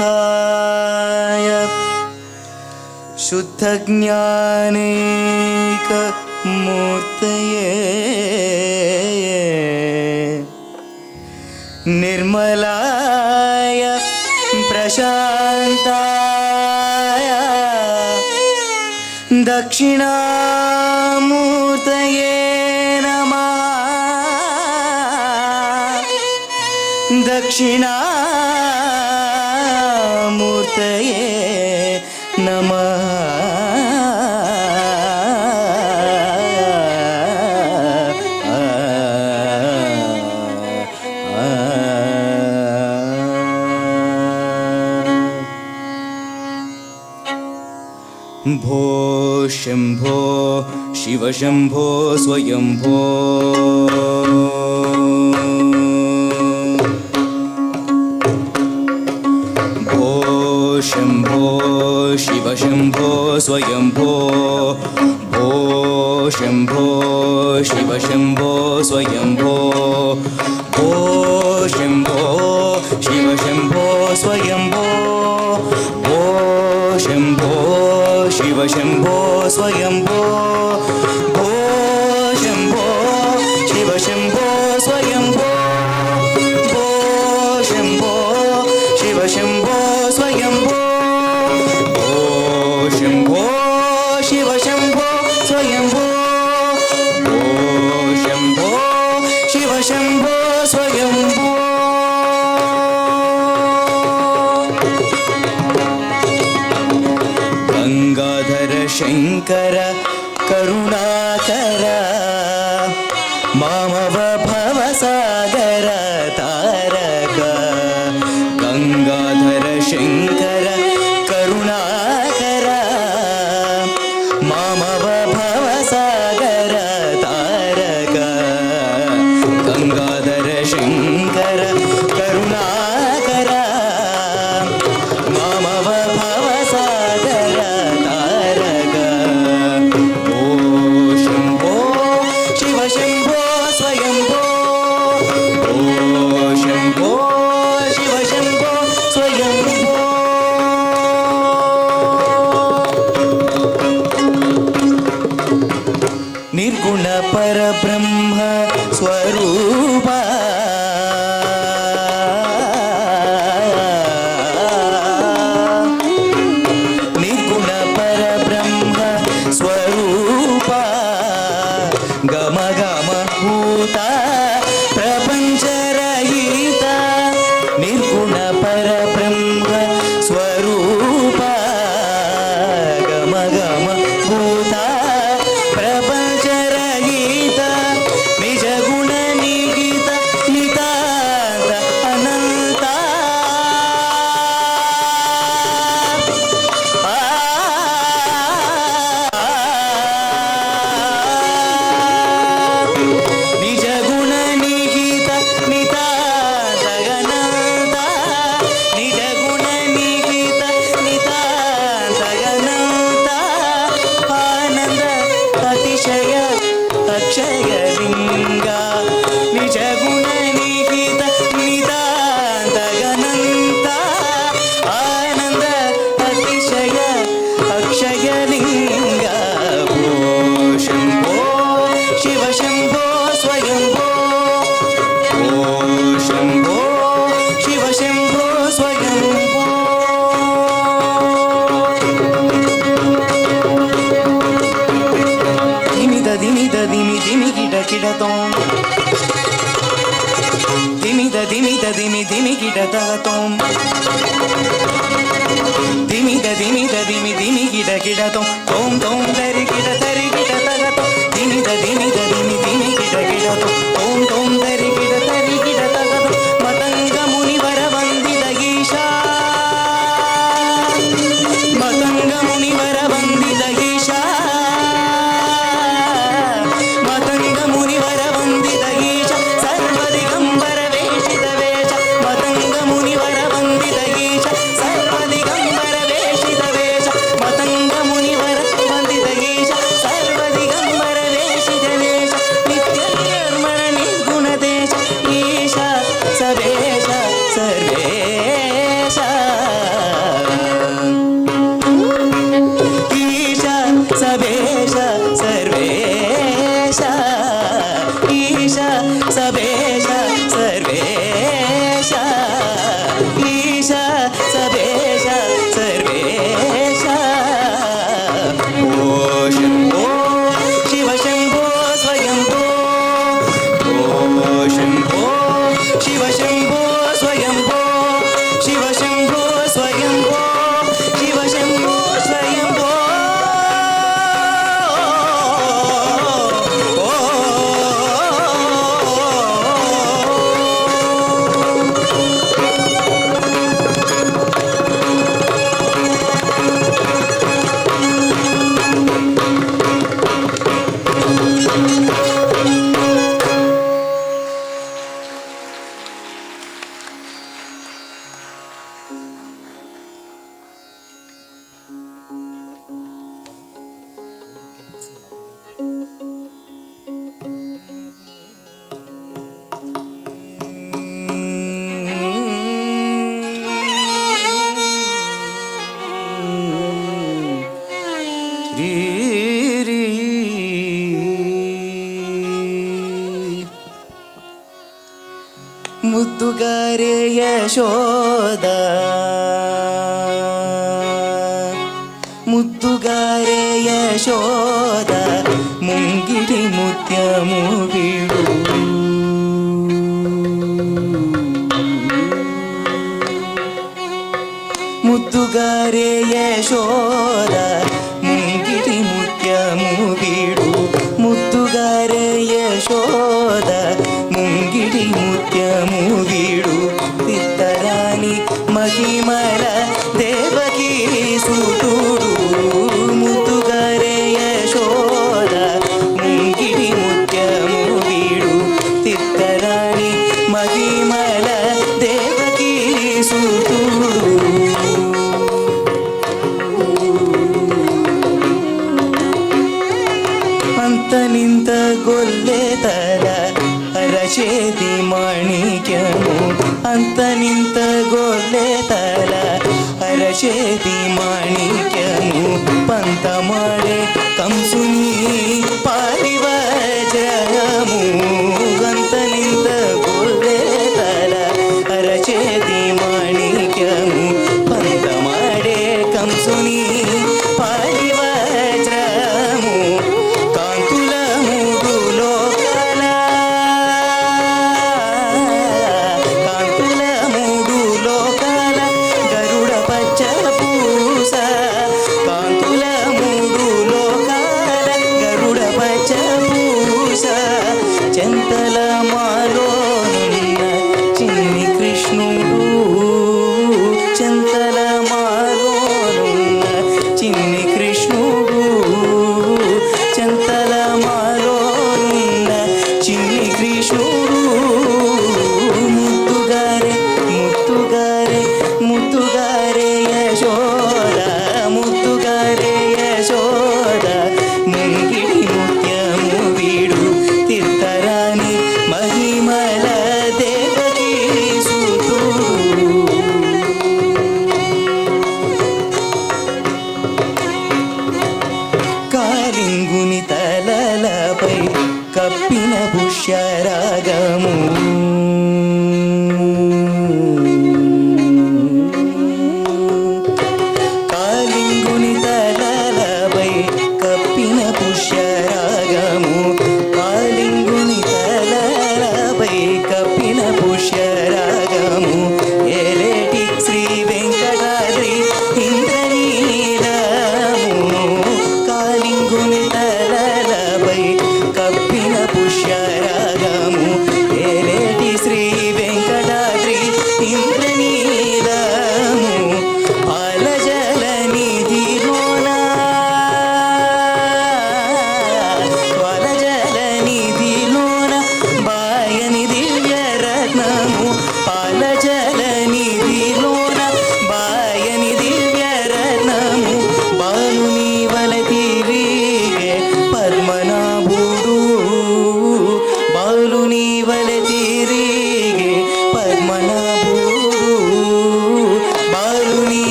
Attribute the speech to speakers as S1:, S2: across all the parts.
S1: परमार्थाय शुद्धज्ञानैकमूर्तये निर्मलाय प्रशान्ताय दक्षिणामूर्तये नमः। दक्षिणामूर्तये नमः। भो शंभो शिव शंभो स्वयंभो। भो शंभो शिव शंभो स्वयंभो। भो शंभो शिव शंभो स्वयंभो। भो शंभो शिव शंभो स्वयंभो। भो शंभो शिव शंभो स्वयंभो। भो शंभो शिव शंभो स्वयंभो। भो शंभो शिव शंभो स्वयंभो। भो शंभो शिव शंभो स्वयंभो। भो शंभो शिव शंभो स्वयंभो। गंगाधर शंकर करुणाकर मामव भवसागर तारक। गंगाधर शंकर करुणाकर मामव भवसागर तारक। गंगाधर शंकर करुणाकर मामव भवसागर तारक। भो शंभो शिव शंभो स्वयंभो। भो शंभो शिव शंभो स्वयंभो। निर्गुण परब्रह्म स्वरूप निर्गुण परब्रह्म स्वरूप गम गम भूत प्रपंच रहित। निर्गुण परब्रह्म स्वरूप गम गम भूत प्रपंच रहित। निज गुण निहित नितांत अनंत। निज गुण निहित नितांत अनंत। निज गुण निहित नितांत अनंत। आनंद अतिशय अक्षय लिंग। निज गुण निहित नितांत अनंत। आनंद अतिशय अक्षय लिंग। भो शंभो शिव शंभो स्वयंभो। भो शंभो शिव शंभो स्वयंभो। धिमि धिमि धिमि धिमि गिड गिडतों। धिमि धिमि धिमि धिमि गिडतों। धिमि धिमि धिमि धिमि गिड गिडतों। तोम तोम तरि गिड तगतों। धिमि धिमि धिमि धिमि गिड गिडतों। तोम तोम तरि गिड तगतों। मतंग मुनिवर वंदित ईशा। मतंग मुनिवर वंदित ईशा। मतंग मुनिवर वंदित ईश सर्वदिगंबर वेशित वेश। मतंग मुनिवर वंदित ईश सर्वदिगंबर वेशित वेश। मतंग मुनिवर वंदित ईश सर्वदिगंबर वेशित वेश। नित्य निर्मल निर्गुण ఈశ సభేశ సర్వేశ ఓ శంభో శివ శంభో స్వయంభో ఓ శంభో శివ శంభో స్వయంభో శివ శంభో స్వయంభో శివ శంభో స్వయంభో ಮುದ್ದುಗಾರೆ ಯಶೋದ ಮುದ್ದುಗಾರೆ ಯಶೋದ ಮುಂಗಿಡಿ ಮುತ್ಯಮು ಬಿಡು ಮುದ್ದುಗಾರೆ ಯಶೋದ ಮುಂಗಿಡಿ ಮುತ್ಯಮು ಬಿಡು ಮುದ್ದುಗಾರೆ ಯಶೋದ ಮುಂಗಿಡಿ ಮುತ್ಯಮು ಬಿಡು ತಿತ್ತರಾಣಿ ಮಹಿಮಲ ದೇವಕಿ ಸುತುಡು ಮುದ್ದುಗಾರೆ ಯಶೋದ ಮುಂಗಿಡಿ ಮುತ್ಯಮು ಬಿಡು ತಿತ್ತರಾಣಿ ಮಹಿಮಲ ದೇವಕಿ ಸುತುಡು ಅಂತ ನಿಂತ ಗೊಲ್ಲೆ ತರ ಅರಚೇತಿ ಮಾಣಿಕ್ಯನು ಅಂತ ನಿಂತ ಗೊಲ್ಲೆ ತರ ಅರಚೇತಿ ಮಾಣಿಕ್ಯನು ಪಂತ ಮಾಡೆ ಕಂಸುನಿ ಪಾರಿವ ಜಯಮು ಅಂತ ನಿಂತ ಗೊಲ್ಲೆ ತರ ಅರಚೇತಿ ಮಾಣಿಕ್ಯನು ಪಂತ ಮಾಡೆ ಕಂಸುನಿ ಪಾರಿವ ಜಯಮು కాంతుల మూడు లోకాల కాంతుల మూడు లోకాల గరుడ పచ్చ పూస కాంతుల మూడు లోకాల గరుడ పచ్చ పూస చెంతల మాలోనున్న చిన్ని కృష్ణుడు చెంతల మాలోనున్న చిన్ని కృష్ణుడు చెంతల మాలోనున్న చిన్ని కృష్ణుడు ముద్దుగారే ముద్దుగారే ముద్దుగారే యశో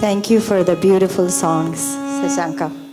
S2: Thank you for the beautiful songs, Sasanka.